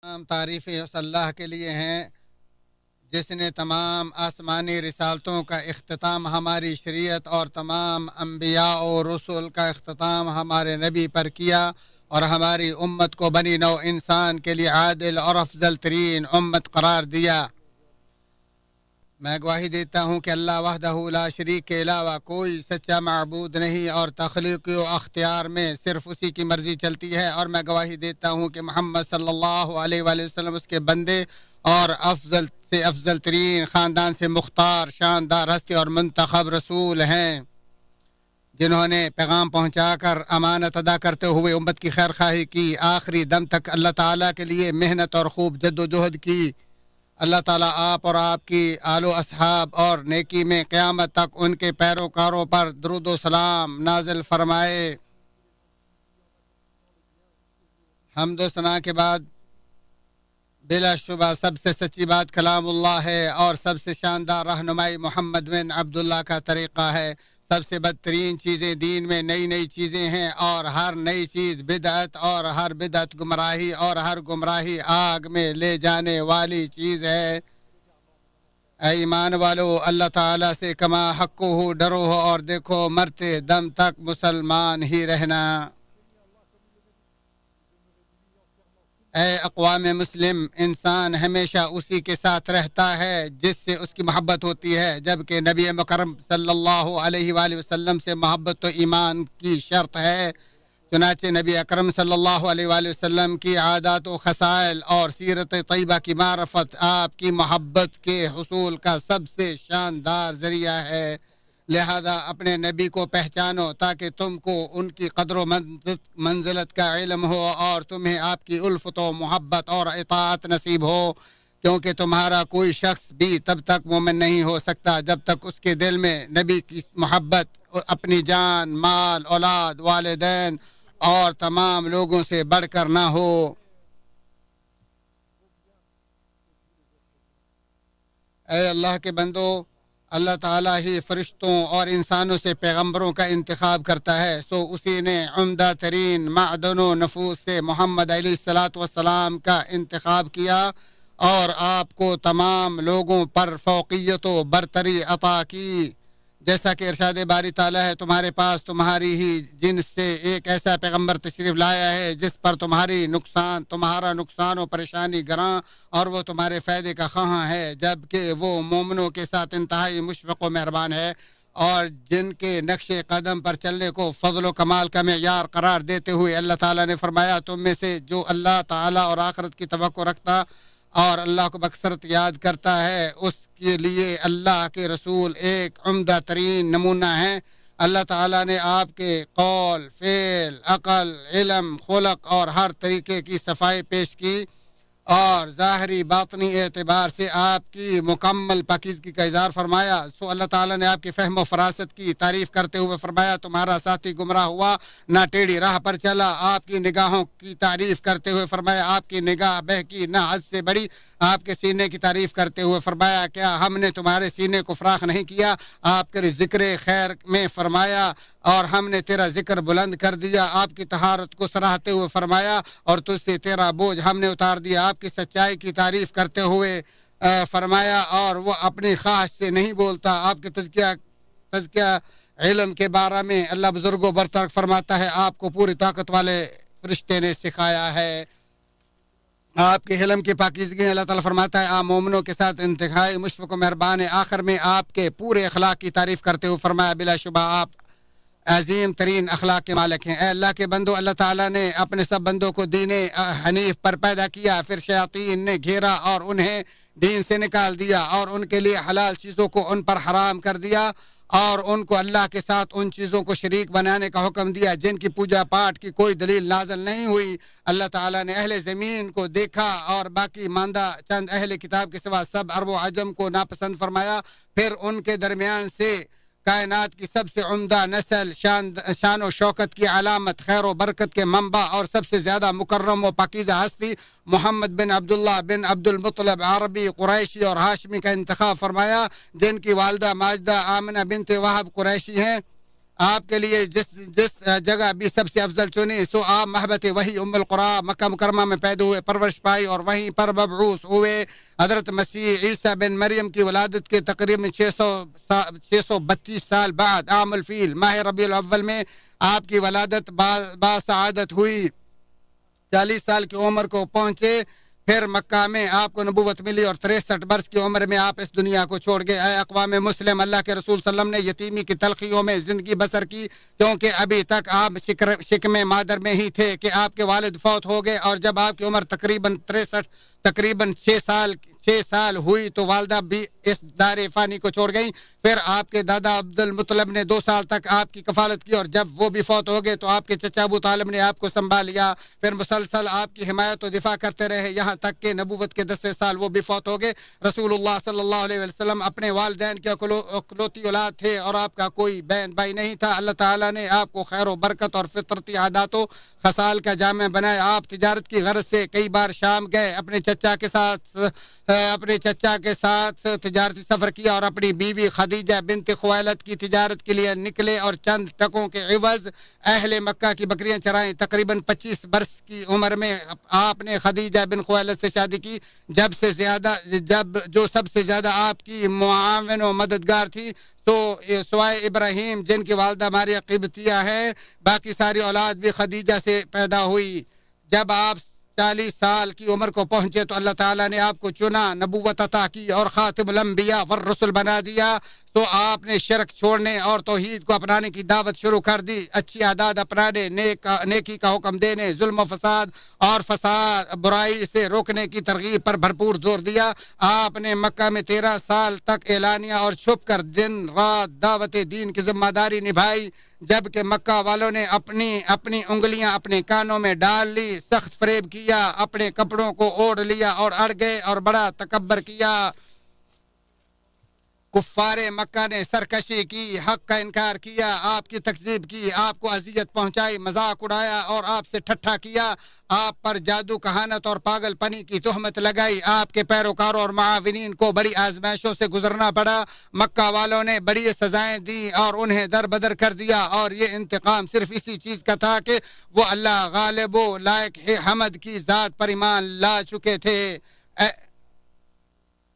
تمام تعریفیں اس اللہ کے لیے ہیں جس نے تمام آسمانی رسالتوں کا اختتام ہماری شریعت اور تمام انبیاء و رسول کا اختتام ہمارے نبی پر کیا اور ہماری امت کو بنی نوع انسان کے لیے عادل اور افضل ترین امت قرار دیا۔ میں گواہی دیتا ہوں کہ اللہ وحدہ لا شریک کے علاوہ کوئی سچا معبود نہیں اور تخلیق و اختیار میں صرف اسی کی مرضی چلتی ہے، اور میں گواہی دیتا ہوں کہ محمد صلی اللہ علیہ وآلہ وسلم اس کے بندے اور افضل سے افضل ترین خاندان سے مختار شاندار ہستی اور منتخب رسول ہیں، جنہوں نے پیغام پہنچا کر امانت ادا کرتے ہوئے امت کی خیر خواہی کی، آخری دم تک اللہ تعالیٰ کے لیے محنت اور خوب جد و جہد کی۔ اللہ تعالیٰ آپ اور آپ کی آل و اصحاب اور نیکی میں قیامت تک ان کے پیروکاروں پر درود و سلام نازل فرمائے۔ حمد و ثنا کے بعد بلا شبہ سب سے سچی بات کلام اللہ ہے اور سب سے شاندار رہنمائی محمد بن عبداللہ کا طریقہ ہے۔ سب سے بدترین چیزیں دین میں نئی نئی چیزیں ہیں، اور ہر نئی چیز بدعت، اور ہر بدعت گمراہی، اور ہر گمراہی آگ میں لے جانے والی چیز ہے۔ اے ایمان والو، اللہ تعالیٰ سے کما حق ہو ڈرو ہو اور دیکھو مرتے دم تک مسلمان ہی رہنا۔ اے اقوام مسلم، انسان ہمیشہ اسی کے ساتھ رہتا ہے جس سے اس کی محبت ہوتی ہے، جبکہ نبی مکرم صلی اللہ علیہ وآلہ وسلم سے محبت تو ایمان کی شرط ہے۔ چنانچہ نبی اکرم صلی اللہ علیہ وآلہ وسلم کی عادات و خصائل اور سیرت طیبہ کی معرفت آپ کی محبت کے حصول کا سب سے شاندار ذریعہ ہے، لہذا اپنے نبی کو پہچانو تاکہ تم کو ان کی قدر و منزلت کا علم ہو اور تمہیں آپ کی الفت و محبت اور اطاعت نصیب ہو، کیونکہ تمہارا کوئی شخص بھی تب تک مومن نہیں ہو سکتا جب تک اس کے دل میں نبی کی محبت اپنی جان، مال، اولاد، والدین اور تمام لوگوں سے بڑھ کر نہ ہو۔ اے اللہ کے بندو، اللہ تعالیٰ ہی فرشتوں اور انسانوں سے پیغمبروں کا انتخاب کرتا ہے، سو اسی نے عمدہ ترین معدن و نفوس سے محمد علیہ الصلاۃ والسلام کا انتخاب کیا اور آپ کو تمام لوگوں پر فوقیت و برتری عطا کی، جیسا کہ ارشاد باری تعالیٰ ہے، تمہارے پاس تمہاری ہی جنس سے ایک ایسا پیغمبر تشریف لایا ہے جس پر تمہارا نقصان و پریشانی گراں اور وہ تمہارے فائدے کا خواہاں ہے، جبکہ وہ مومنوں کے ساتھ انتہائی مشفق و مہربان ہے، اور جن کے نقش قدم پر چلنے کو فضل و کمال کا معیار قرار دیتے ہوئے اللہ تعالیٰ نے فرمایا، تم میں سے جو اللہ تعالیٰ اور آخرت کی توقع رکھتا اور اللہ کو بکثرت یاد کرتا ہے، اس کے لیے اللہ کے رسول ایک عمدہ ترین نمونہ ہیں۔ اللہ تعالیٰ نے آپ کے قول، فعل، عقل، علم، خلق اور ہر طریقے کی صفائی پیش کی اور ظاہری باطنی اعتبار سے آپ کی مکمل پاکیزگی کا اظہار فرمایا، سو اللہ تعالیٰ نے آپ کی فہم و فراست کی تعریف کرتے ہوئے فرمایا، تمہارا ساتھی گمراہ ہوا نہ ٹیڑھی راہ پر چلا۔ آپ کی نگاہوں کی تعریف کرتے ہوئے فرمایا، آپ کی نگاہ بہکی نہ حد سے بڑی۔ آپ کے سینے کی تعریف کرتے ہوئے فرمایا، کیا ہم نے تمہارے سینے کو فراخ نہیں کیا؟ آپ کے ذکر خیر میں فرمایا، اور ہم نے تیرا ذکر بلند کر دیا۔ آپ کی طہارت کو سراہتے ہوئے فرمایا، اور تجھ سے تیرا بوجھ ہم نے اتار دیا۔ آپ کی سچائی کی تعریف کرتے ہوئے فرمایا، اور وہ اپنی خواہش سے نہیں بولتا۔ آپ کے تزکیہ علم کے بارے میں اللہ بزرگ و برتر فرماتا ہے، آپ کو پوری طاقت والے فرشتے نے سکھایا ہے۔ آپ کے علم کی پاکیزگی اللہ تعالیٰ فرماتا ہے، آپ مومنوں کے ساتھ انتہائی مشفق و مہربان ہے۔ آخر میں آپ کے پورے اخلاق کی تعریف کرتے ہوئے فرمایا، بلا شبہ آپ عظیم ترین اخلاق کے مالک ہیں۔ اے اللہ کے بندو، اللہ تعالیٰ نے اپنے سب بندوں کو دین حنیف پر پیدا کیا، پھر شیاطین نے گھیرا اور انہیں دین سے نکال دیا اور ان کے لیے حلال چیزوں کو ان پر حرام کر دیا اور ان کو اللہ کے ساتھ ان چیزوں کو شریک بنانے کا حکم دیا جن کی پوجا پاٹ کی کوئی دلیل نازل نہیں ہوئی۔ اللہ تعالیٰ نے اہل زمین کو دیکھا اور باقی ماندہ چند اہل کتاب کے سوا سب عرب و عجم کو ناپسند فرمایا، پھر ان کے درمیان سے کائنات کی سب سے عمدہ نسل، شان و شوکت کی علامت، خیر و برکت کے منبع اور سب سے زیادہ مکرم و پاکیزہ ہستی محمد بن عبداللہ بن عبد المطلب عربی، قریشی اور ہاشمی کا انتخاب فرمایا، جن کی والدہ ماجدہ آمنہ بنت وہب قریشی ہیں آپ کے لیے جس جگہ بھی سب سے افضل چنی سو آپ محبت وہی ام القرا مکہ مکرمہ میں پیدا ہوئے، پرورش پائی اور وہیں پر مبعوث ہوئے۔ حضرت مسیح عیسیٰ بن مریم کی ولادت کے تقریباً 632 سال بعد عام الفیل ماہ ربیع الاول میں آپ کی ولادت باسعادت ہوئی۔ 40 سال کی عمر کو پہنچے پھر مکہ میں آپ کو نبوت ملی اور 63 برس کی عمر میں آپ اس دنیا کو چھوڑ گئے۔ اے اقوام مسلم، اللہ کے رسول صلی اللہ علیہ وسلم نے یتیمی کی تلخیوں میں زندگی بسر کی، کیونکہ ابھی تک آپ شکم مادر میں ہی تھے کہ آپ کے والد فوت ہو گئے، اور جب آپ کی عمر تقریباً 6 سال ہوئی تو والدہ بھی اس دار فانی کو چھوڑ گئیں۔ پھر آپ کے دادا عبد المطلب نے 2 سال تک آپ کی کفالت کی، اور جب وہ بھی فوت ہو گئے تو آپ کے چچا ابو طالب نے آپ کو سنبھال لیا۔ پھر مسلسل آپ کی حمایت و دفاع کرتے رہے، یہاں تک کہ نبوت کے 10ویں سال وہ بھی فوت ہو گئے۔ رسول اللہ صلی اللہ علیہ وسلم اپنے والدین کے اکلوتی اولاد تھے اور آپ کا کوئی بہن بھائی نہیں تھا۔ اللہ تعالیٰ نے آپ کو خیر و برکت اور فطرتی عادات و خصال کا جامع بنایا۔ آپ تجارت کی غرض سے کئی بار شام گئے، اپنے چچا کے ساتھ تجارتی سفر کیا اور اپنی بیوی خدیجہ بنت خویلد کی تجارت کے لیے نکلے اور چند ٹکوں کے عوض اہل مکہ کی بکریاں چرائیں۔ تقریباً 25 برس کی عمر میں آپ نے خدیجہ بن خویلد سے شادی کی، جو سب سے زیادہ آپ کی معاون و مددگار تھی۔ تو سوائے ابراہیم جن کی والدہ ماریہ قبطیہ ہے، باقی ساری اولاد بھی خدیجہ سے پیدا ہوئی۔ جب آپ 40 سال کی عمر کو پہنچے تو اللہ تعالیٰ نے آپ کو چنا، نبوت عطا کی اور خاتم الانبیاء والرسل بنا دیا۔ تو آپ نے شرک چھوڑنے اور توحید کو اپنانے کی دعوت شروع کر دی، اچھی عادات اپنانے، نیکی کا حکم دینے، ظلم و فساد اور برائی سے روکنے کی ترغیب پر بھرپور زور دیا۔ آپ نے مکہ میں 13 سال تک اعلانیہ اور چھپ کر دن رات دعوت دین کی ذمہ داری نبھائی، جبکہ مکہ والوں نے اپنی انگلیاں اپنے کانوں میں ڈال لی، سخت فریب کیا، اپنے کپڑوں کو اوڑھ لیا اور اڑ گئے اور بڑا تکبر کیا۔ کفار مکہ نے سرکشی کی، حق کا انکار کیا، آپ کی تکذیب کی، آپ کو اذیت پہنچائی، مذاق اڑایا اور آپ سے ٹھٹھا کیا، آپ پر جادو کہانت اور پاگل پنی کی تہمت لگائی۔ آپ کے پیروکاروں اور معاونین کو بڑی آزمائشوں سے گزرنا پڑا۔ مکہ والوں نے بڑی سزائیں دی اور انہیں در بدر کر دیا، اور یہ انتقام صرف اسی چیز کا تھا کہ وہ اللہ غالب و لائق حمد کی ذات پر ایمان لا چکے تھے۔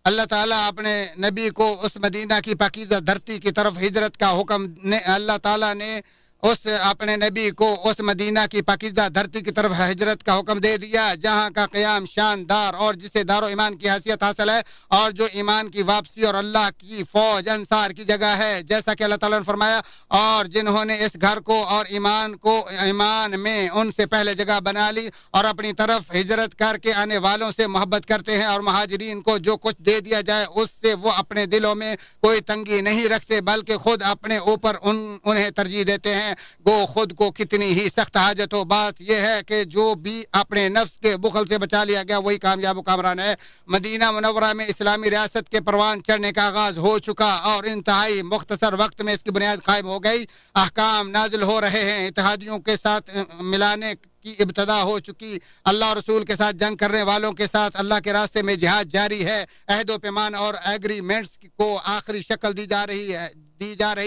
اللہ تعالیٰ اپنے نبی کو اس مدینہ کی پاکیزہ دھرتی کی طرف ہجرت کا حکم اللہ تعالیٰ نے اپنے نبی کو اس مدینہ کی پاکیزہ دھرتی کی طرف ہجرت کا حکم دے دیا، جہاں کا قیام شاندار اور جسے دار و ایمان کی حیثیت حاصل ہے، اور جو ایمان کی واپسی اور اللہ کی فوج انصار کی جگہ ہے، جیسا کہ اللہ تعالیٰ نے فرمایا، اور جنہوں نے اس گھر کو اور ایمان میں ان سے پہلے جگہ بنا لی اور اپنی طرف ہجرت کر کے آنے والوں سے محبت کرتے ہیں، اور مہاجرین کو جو کچھ دے دیا جائے اس سے وہ اپنے دلوں میں کوئی تنگی نہیں رکھتے، بلکہ خود اپنے اوپر انہیں ترجیح دیتے ہیں، گو خود کو کتنی ہی سخت حاجت ہو۔ بات یہ ہے کہ جو بھی اپنے نفس کے بخل سے بچا لیا گیا وہی کامیاب و کامران ہے۔ مدینہ منورہ میں اسلامی ریاست کے پروان چڑھنے کا آغاز ہو چکا اور انتہائی مختصر وقت میں اس کی بنیاد قائم ہو گئی، احکام نازل ہو رہے ہیں، اتحادیوں کے ساتھ ملانے کی ابتدا ہو چکی، اللہ اور رسول کے ساتھ جنگ کرنے والوں کے ساتھ اللہ کے راستے میں جہاد جاری ہے، عہد و پیمان اور ایگریمنٹس کو آخری شکل دی جا رہی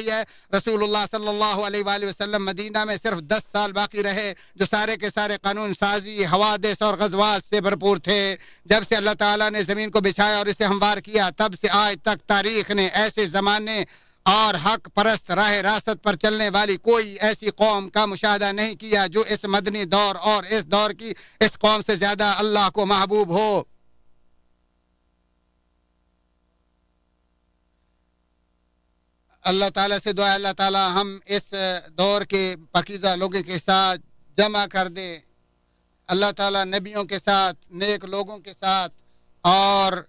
ہے۔ رسول اللہ صلی اللہ علیہ وآلہ وسلم مدینہ میں صرف 10 سال باقی رہے، جو سارے کے سارے قانون سازی، حوادث اور غزوات سے بھرپور تھے۔ جب سے اللہ تعالیٰ نے زمین کو بچھایا اور اسے ہموار کیا، تب سے آج تک تاریخ نے ایسے زمانے اور حق پرست راہ راست پر چلنے والی کوئی ایسی قوم کا مشاہدہ نہیں کیا جو اس مدنی دور اور اس دور کی اس قوم سے زیادہ اللہ کو محبوب ہو۔ اللہ تعالیٰ سے دعا، اللہ تعالیٰ ہم اس دور کے پاکیزہ لوگوں کے ساتھ جمع کر دے، اللہ تعالیٰ نبیوں کے ساتھ، نیک لوگوں کے ساتھ اور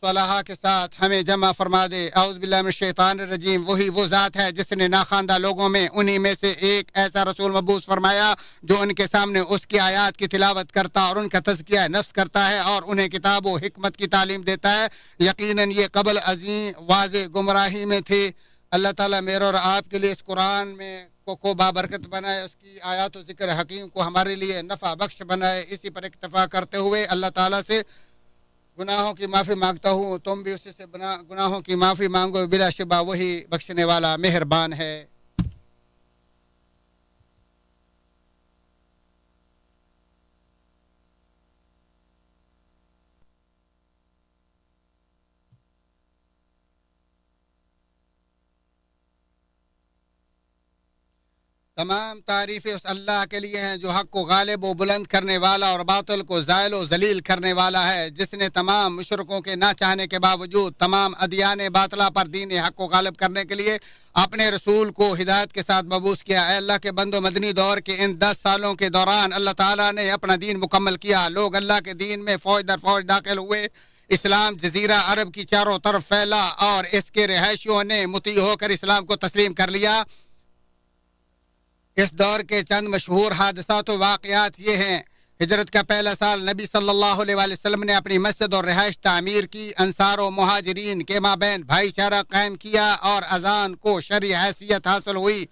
صلاحہ کے ساتھ ہمیں جمع فرما دے۔ اعوذ باللہ من الشیطان الرجیم۔ وہی وہ ذات ہے جس نے ناخواندہ لوگوں میں انہی میں سے ایک ایسا رسول مبعوث فرمایا جو ان کے سامنے اس کی آیات کی تلاوت کرتا اور ان کا تزکیہ نفس کرتا ہے اور انہیں کتاب و حکمت کی تعلیم دیتا ہے۔ یقیناً یہ قبل عظیم واضح گمراہی میں تھے۔ اللہ تعالیٰ میرے اور آپ کے لیے اس قرآن میں کو بابرکت بنائے، اس کی آیات و ذکر حکیم کو ہمارے لیے نفع بخش بنائے۔ اسی پر اکتفا کرتے ہوئے اللہ تعالیٰ سے گناہوں کی معافی مانگتا ہوں، تم بھی اسی سے گناہوں کی معافی مانگو، بلا شبہ وہی بخشنے والا مہربان ہے۔ تمام تعریفیں اس اللہ کے لیے ہیں جو حق کو غالب و بلند کرنے والا اور باطل کو زائل و ذلیل کرنے والا ہے، جس نے تمام مشرکوں کے نہ چاہنے کے باوجود تمام ادیان باطلہ پر دین حق کو غالب کرنے کے لیے اپنے رسول کو ہدایت کے ساتھ مبعوث کیا۔ اے اللہ کے بندو، مدنی دور کے ان 10 سالوں کے دوران اللہ تعالیٰ نے اپنا دین مکمل کیا، لوگ اللہ کے دین میں فوج در فوج داخل ہوئے، اسلام جزیرہ عرب کی چاروں طرف پھیلا اور اس کے رہائشیوں نے مطیع ہو کر اسلام کو تسلیم کر لیا۔ اس دور کے چند مشہور حادثات و واقعات یہ ہیں: ہجرت کا پہلا سال نبی صلی اللہ علیہ وآلہ وسلم نے اپنی مسجد اور رہائش تعمیر کی، انصار و مہاجرین کے مابین بھائی چارہ قائم کیا اور اذان کو شرعی حیثیت حاصل ہوئی۔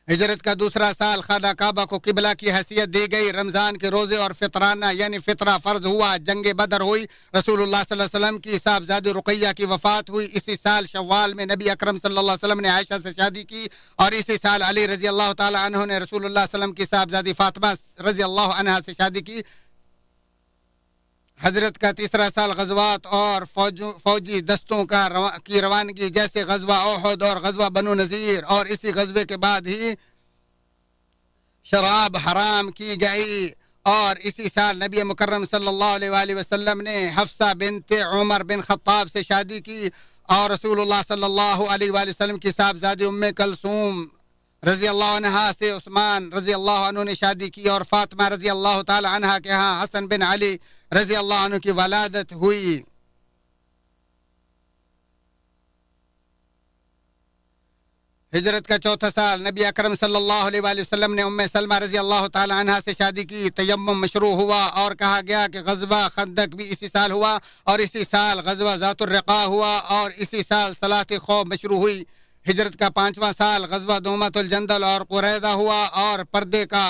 ہجرت کا دوسرا سال خانہ کعبہ کو قبلہ کی حیثیت دی گئی، رمضان کے روزے اور فطرانہ یعنی فطرہ فرض ہوا، جنگ بدر ہوئی، رسول اللہ صلی اللہ علیہ وسلم کی صاحبزادی رقیہ کی وفات ہوئی۔ اسی سال شوال میں نبی اکرم صلی اللہ علیہ وسلم نے عائشہ سے شادی کی، اور اسی سال علی رضی اللہ تعالی عنہ نے رسول اللہ صلی اللہ علیہ وسلم کی صاحبزادی فاطمہ رضی اللہ عنہا سے شادی کی۔ حضرت کا تیسرا سال غزوات اور فوجی دستوں کی روانگی، جیسے غزوہ احد اور غزوہ بنو نذیر، اور اسی غزوے کے بعد ہی شراب حرام کی گئی، اور اسی سال نبی مکرم صلی اللہ علیہ وآلہ وسلم نے حفصہ بنت عمر بن خطاب سے شادی کی، اور رسول اللہ صلی اللہ علیہ وآلہ وسلم کی صاحبزادی ام کلثوم رضی اللہ عنہا سے عثمان رضی اللہ عنہ نے شادی کی، اور فاطمہ رضی اللہ تعالی عنہا کے ہاں حسن بن علی رضی اللہ عنہ کی ولادت ہوئی۔ ہجرت کا چوتھا سال نبی اکرم صلی اللہ علیہ وآلہ وسلم نے ام سلمہ رضی اللہ تعالی عنہا سے شادی کی، تیمم مشروع ہوا، اور کہا گیا کہ غزوہ خندق بھی اسی سال ہوا، اور اسی سال غزوہ ذات الرقاع ہوا، اور اسی سال صلاۃ خوف مشروع ہوئی۔ ہجرت کا پانچواں سال غزوہ دومۃ الجندل اور قریظہ ہوا، اور پردے کا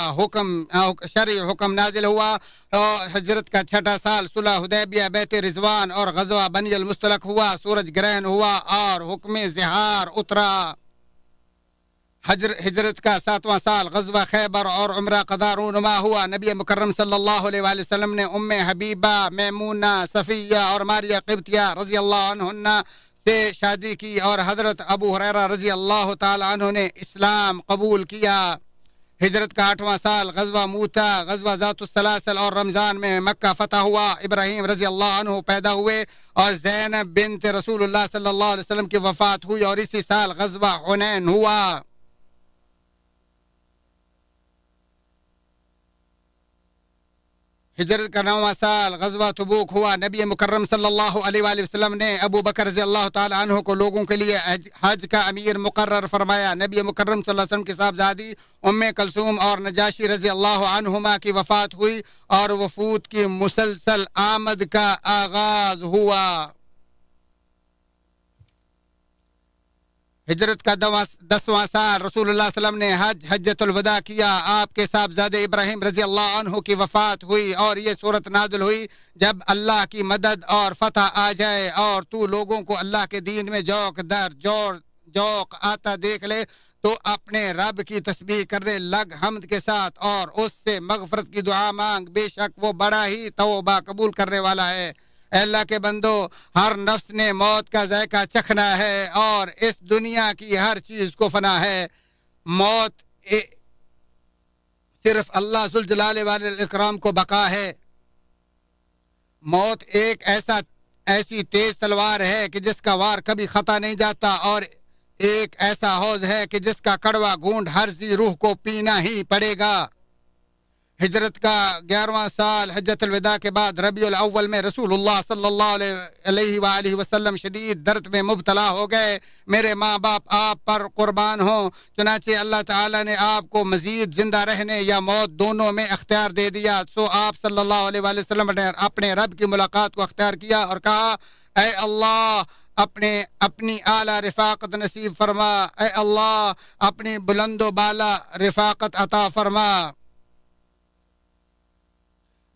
شرعی حکم نازل ہوا، اور ہجرت کا چھٹا سال صلح حدیبیہ، بیت رضوان اور غزوہ بنی المستلق ہوا، سورج گرہن ہوا اور حکم زہار اترا۔ ہجرت کا ساتواں سال غزوہ خیبر اور عمرہ قضا رونما ہوا، نبی مکرم صلی اللہ علیہ وآلہ وسلم نے ام حبیبہ، میمونہ، صفیہ اور ماریہ قبطیہ رضی اللہ عنہن سے شادی کی، اور حضرت ابو ہریرہ رضی اللہ تعالی عنہ نے اسلام قبول کیا۔ ہجرت کا 8واں سال غزوہ موتا، غزوہ ذات السلاسل اور رمضان میں مکہ فتح ہوا، ابراہیم رضی اللہ عنہ پیدا ہوئے، اور زینب بنت رسول اللہ صلی اللہ علیہ وسلم کی وفات ہوئی، اور اسی سال غزوہ حنین ہوا۔ ہجرت کا 9واں سال غزوہ تبوک ہوا، نبی مکرم صلی اللہ علیہ وآلہ وسلم نے ابو بکر رضی اللہ تعالی عنہ کو لوگوں کے لیے حج کا امیر مقرر فرمایا۔ نبی مکرم صلی اللہ علیہ وسلم کی صاحبزادی ام کلثوم اور نجاشی رضی اللہ عنہما کی وفات ہوئی، اور وفود کی مسلسل آمد کا آغاز ہوا۔ ہجرت کا 10واں سال رسول اللہ صلی اللہ علیہ وسلم نے حجۃ الوداع کیا، آپ کے صاحبزادے ابراہیم رضی اللہ عنہ کی وفات ہوئی، اور یہ صورت نازل ہوئی: جب اللہ کی مدد اور فتح آ جائے اور تو لوگوں کو اللہ کے دین میں جوق آتا دیکھ لے تو اپنے رب کی تسبیح کرنے لگ حمد کے ساتھ، اور اس سے مغفرت کی دعا مانگ، بے شک وہ بڑا ہی توبہ قبول کرنے والا ہے۔ اے اللہ کے بندو، ہر نفس نے موت کا ذائقہ چکھنا ہے، اور اس دنیا کی ہر چیز کو فنا ہے۔ موت صرف اللہ ذوالجلال والاکرام کو بقا ہے۔ موت ایک ایسی تیز تلوار ہے کہ جس کا وار کبھی خطا نہیں جاتا، اور ایک ایسا حوض ہے کہ جس کا کڑوا گھونٹ ہر ذی روح کو پینا ہی پڑے گا۔ ہجرت کا 11واں سال حجۃ الوداع کے بعد ربیع الاول میں رسول اللہ صلی اللہ علیہ وآلہ وسلم شدید درد میں مبتلا ہو گئے۔ میرے ماں باپ آپ پر قربان ہوں، چنانچہ اللہ تعالی نے آپ کو مزید زندہ رہنے یا موت دونوں میں اختیار دے دیا، سو آپ صلی اللہ علیہ وآلہ وسلم نے اپنے رب کی ملاقات کو اختیار کیا اور کہا: اے اللہ، اپنی اعلیٰ رفاقت نصیب فرما، اے اللہ اپنی بلند و بالا رفاقت عطا فرما۔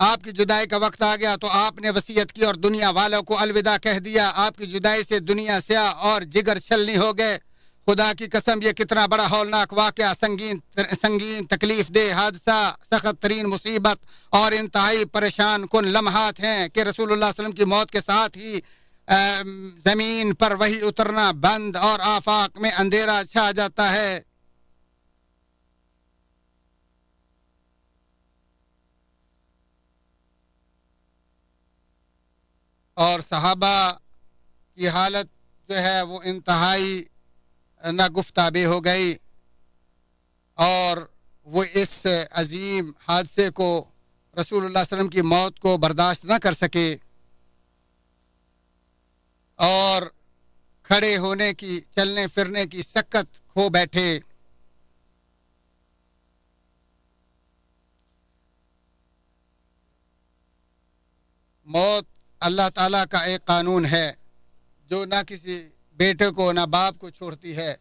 آپ کی جدائی کا وقت آ گیا تو آپ نے وصیت کی اور دنیا والوں کو الوداع کہہ دیا۔ آپ کی جدائی سے دنیا سیاہ اور جگر چھلنی ہو گئے۔ خدا کی قسم، یہ کتنا بڑا ہولناک واقعہ، سنگین تکلیف دہ حادثہ، سخت ترین مصیبت اور انتہائی پریشان کن لمحات ہیں کہ رسول اللہ صلی اللہ علیہ وسلم کی موت کے ساتھ ہی زمین پر وہی اترنا بند اور آفاق میں اندھیرا چھا جاتا ہے۔ اور صحابہ کی حالت جو ہے وہ انتہائی ناگفتابی ہو گئی اور وہ اس عظیم حادثے کو رسول اللہ صلی اللہ علیہ وسلم کی موت کو برداشت نہ کر سکے اور کھڑے ہونے کی چلنے پھرنے کی سکت کھو بیٹھے۔ موت اللہ تعالیٰ کا ایک قانون ہے جو نہ کسی بیٹے کو نہ باپ کو چھوڑتی ہے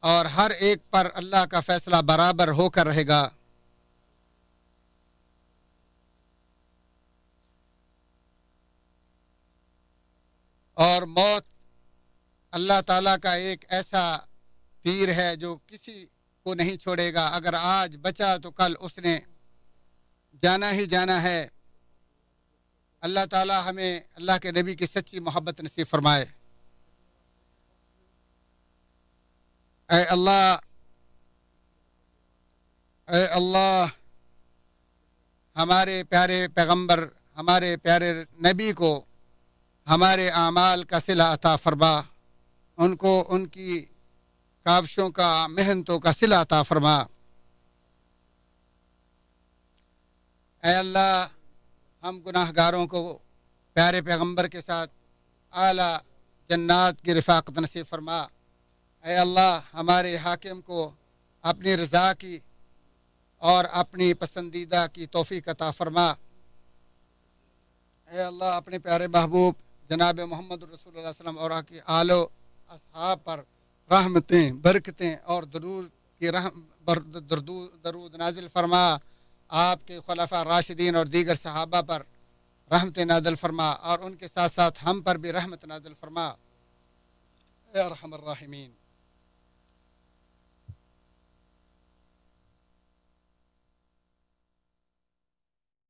اور ہر ایک پر اللہ کا فیصلہ برابر ہو کر رہے گا۔ اور موت اللہ تعالیٰ کا ایک ایسا تیر ہے جو کسی کو نہیں چھوڑے گا۔ اگر آج بچا تو کل اس نے جانا ہی جانا ہے۔ اللہ تعالیٰ ہمیں اللہ کے نبی کی سچی محبت نصیب فرمائے۔ اے اللہ ہمارے پیارے پیغمبر ہمارے پیارے نبی کو ہمارے اعمال کا صلہ عطا فرما، ان کو ان کی کاوشوں کا محنتوں کا صلہ عطا فرما۔ اے اللہ ہم گناہ گاروں کو پیارے پیغمبر کے ساتھ اعلیٰ جنات کی رفاقت نصیب فرما۔ اے اللہ ہمارے حاکم کو اپنی رضا کی اور اپنی پسندیدہ کی توفیق عطا فرما۔ اے اللہ اپنے پیارے محبوب جناب محمد رسول اللہ صلی اللہ علیہ وسلم اور آپ کے آل و اصحاب پر رحمتیں برکتیں اور درود نازل فرما۔ آپ کے خلفاء راشدین اور دیگر صحابہ پر رحمت نازل فرما اور ان کے ساتھ ساتھ ہم پر بھی رحمت نازل فرما۔ اے ارحم الراحمین۔